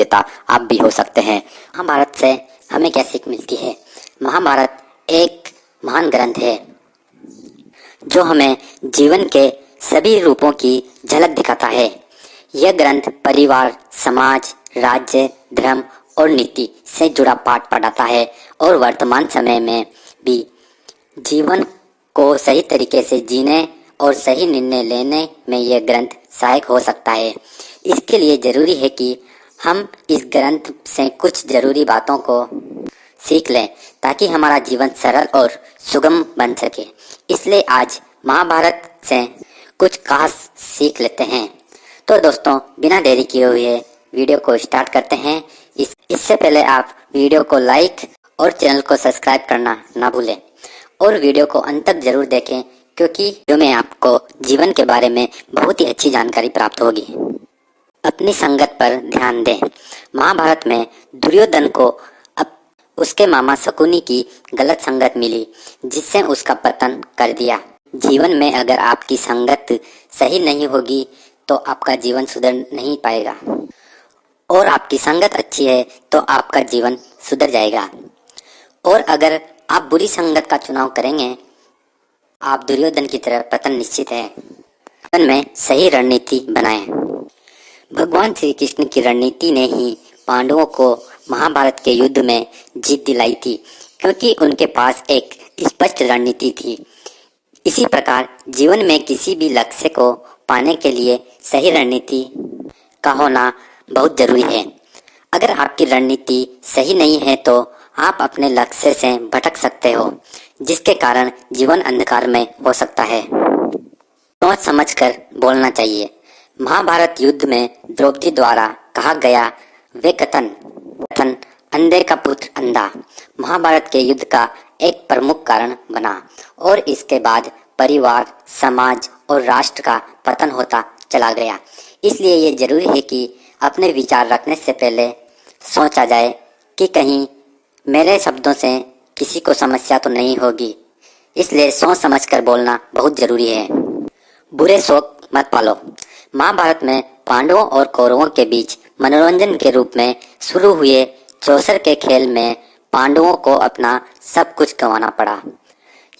पिता आप भी हो सकते हैं। महाभारत से हमें क्या सीख मिलती है? महाभारत एक महान ग्रंथ है जो हमें जीवन के सभी रूपों की झलक दिखाता है। यह ग्रंथ परिवार, समाज, राज्य, धर्म और नीति से जुड़ा पाठ पढ़ाता है और वर्तमान समय में भी जीवन को सही तरीके से जीने और सही निर्णय लेने में यह ग्रंथ सहायक हो सकता है। इसके लिए जरूरी है कि हम इस ग्रंथ से कुछ जरूरी बातों को सीख लें ताकि हमारा जीवन सरल और सुगम बन सके। इसलिए आज महाभारत से कुछ खास सीख लेते हैं। तो दोस्तों, बिना देरी किए हुए वीडियो को स्टार्ट करते हैं। इससे पहले आप वीडियो को लाइक और चैनल को सब्सक्राइब करना ना भूलें और वीडियो को अंत तक जरूर देखें, क्योंकि वीडियो में आपको जीवन के बारे में बहुत ही अच्छी जानकारी प्राप्त होगी। अपनी संगत पर ध्यान दें। महाभारत में दुर्योधन को उसके मामा शकुनी की गलत संगत मिली, जिससे उसका पतन कर दिया। जीवन में अगर आपकी संगत सही नहीं होगी तो आपका जीवन सुधर नहीं पाएगा, और आपकी संगत अच्छी है तो आपका जीवन सुधर जाएगा। और अगर आप बुरी संगत का चुनाव करेंगे, आप दुर्योधन की तरह पतन निश्चित है। जीवन में सही रणनीति बनाएं। भगवान श्री कृष्ण की रणनीति ने ही पांडवों को महाभारत के युद्ध में जीत दिलाई थी, क्योंकि उनके पास एक स्पष्ट रणनीति थी। इसी प्रकार जीवन में किसी भी लक्ष्य को पाने के लिए सही रणनीति का होना बहुत जरूरी है। अगर आपकी रणनीति सही नहीं है तो आप अपने लक्ष्य से भटक सकते हो, जिसके कारण जीवन अंधकार में हो सकता है। सोच समझकर बोलना चाहिए। महाभारत युद्ध में द्रौपदी द्वारा कहा गया वे कथन अंधे का पुत्र अंधा महाभारत के युद्ध का एक प्रमुख कारण बना, और इसके बाद परिवार, समाज और राष्ट्र का पतन होता चला गया। इसलिए ये जरूरी है कि अपने विचार रखने से पहले सोचा जाए कि कहीं मेरे शब्दों से किसी को समस्या तो नहीं होगी। इसलिए सोच समझकर बोलना बहुत जरूरी है। बुरे शौक मत पालो। महाभारत में पांडवों और कौरवों के बीच मनोरंजन के रूप में शुरू हुए चौसर के खेल में पांडवों को अपना सब कुछ गंवाना पड़ा।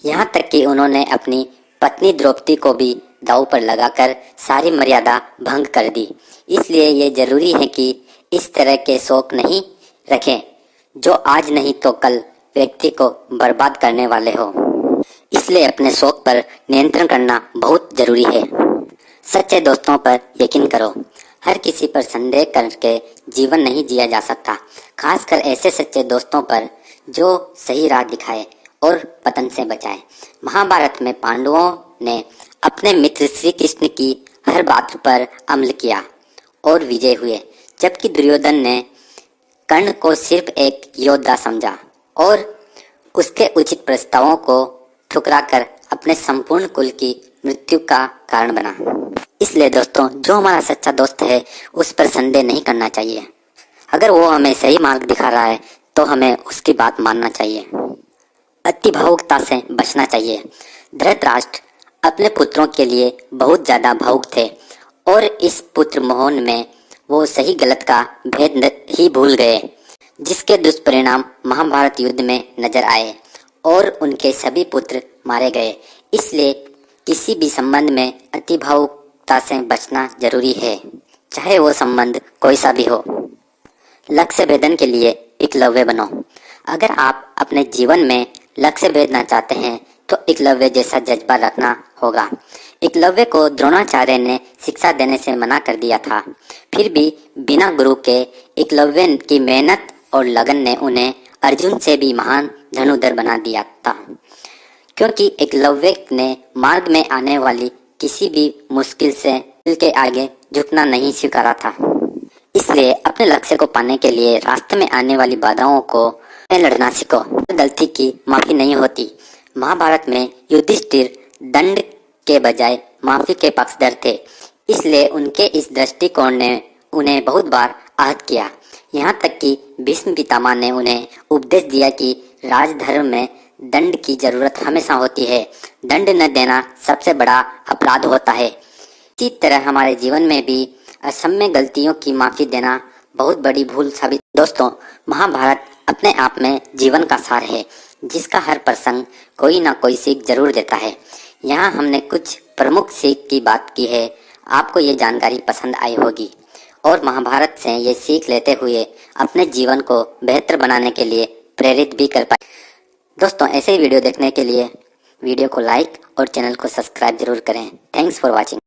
यहाँ तक कि उन्होंने अपनी पत्नी द्रौपदी को भी दांव पर लगाकर सारी मर्यादा भंग कर दी। इसलिए ये जरूरी है कि इस तरह के शौक नहीं रखें जो आज नहीं तो कल व्यक्ति को बर्बाद करने वाले हो। इसलिए अपने शौक पर नियंत्रण करना बहुत जरूरी है। सच्चे दोस्तों पर यकीन करो। हर किसी पर संदेह करके जीवन नहीं जिया जा सकता, खासकर ऐसे सच्चे दोस्तों पर जो सही राह दिखाए और पतन से बचाए। महाभारत में पांडवों ने अपने मित्र श्री कृष्ण की हर बात पर अमल किया और विजय हुए, जबकि दुर्योधन ने कर्ण को सिर्फ एक योद्धा समझा और उसके उचित प्रस्तावों को ठुकराकर अपने संपूर्ण कुल की मृत्यु का कारण बना। इसलिए दोस्तों, जो हमारा सच्चा दोस्त है उस पर संदेह नहीं करना चाहिए। अगर वो हमें सही मार्ग दिखा रहा है तो हमें उसकी बात मानना चाहिए। अति भावुकता से बचना चाहिए। धृतराष्ट्र अपने पुत्रों के लिए बहुत ज्यादा भावुक थे और इस पुत्र मोहन में वो सही गलत का भेद ही भूल गए, जिसके दुष्परिणाम महाभारत युद्ध में नजर आए और उनके सभी पुत्र मारे गए। इसलिए किसी भी संबंध में अति भावुकता से बचना जरूरी है, चाहे वो संबंध कोई सा भी हो। लक्ष्य भेदन के लिए एकलव्य बनो। अगर आप अपने जीवन में लक्ष्य भेदना चाहते हैं तो एकलव्य जैसा जज्बा रखना होगा। एकलव्य को द्रोणाचार्य ने शिक्षा देने से मना कर दिया था, फिर भी बिना गुरु के एकलव्य की मेहनत और लगन ने उन्हें अर्जुन से भी महान धनुर्धर बना दिया था, क्योंकि एकलव्य ने मार्ग में आने वाली किसी भी मुश्किल से के आगे झुकना नहीं स्वीकारा था। इसलिए अपने लक्ष्य को पाने के लिए रास्ते में आने वाली बाधाओं को लड़ना सीखो। गलती की माफी नहीं होती। महाभारत में युधिष्ठिर दंड के बजाय माफी के पक्षधर थे, इसलिए उनके इस दृष्टिकोण ने उन्हें बहुत बार आहत किया। यहाँ तक कि भीष्म पितामह ने उन्हें उपदेश दिया कि राजधर्म में दंड की जरूरत हमेशा होती है, दंड न देना सबसे बड़ा अपराध होता है। इसी तरह हमारे जीवन में भी असम्य गलतियों की माफी देना बहुत बड़ी भूल साबित। दोस्तों, महाभारत अपने आप में जीवन का सार है, जिसका हर प्रसंग कोई ना कोई सीख जरूर देता है। यहाँ हमने कुछ प्रमुख सीख की बात की है। आपको ये जानकारी पसंद आई होगी और महाभारत से ये सीख लेते हुए अपने जीवन को बेहतर बनाने के लिए प्रेरित भी कर पाए। दोस्तों, ऐसे ही वीडियो देखने के लिए वीडियो को लाइक और चैनल को सब्सक्राइब जरूर करें। Thanks for watching.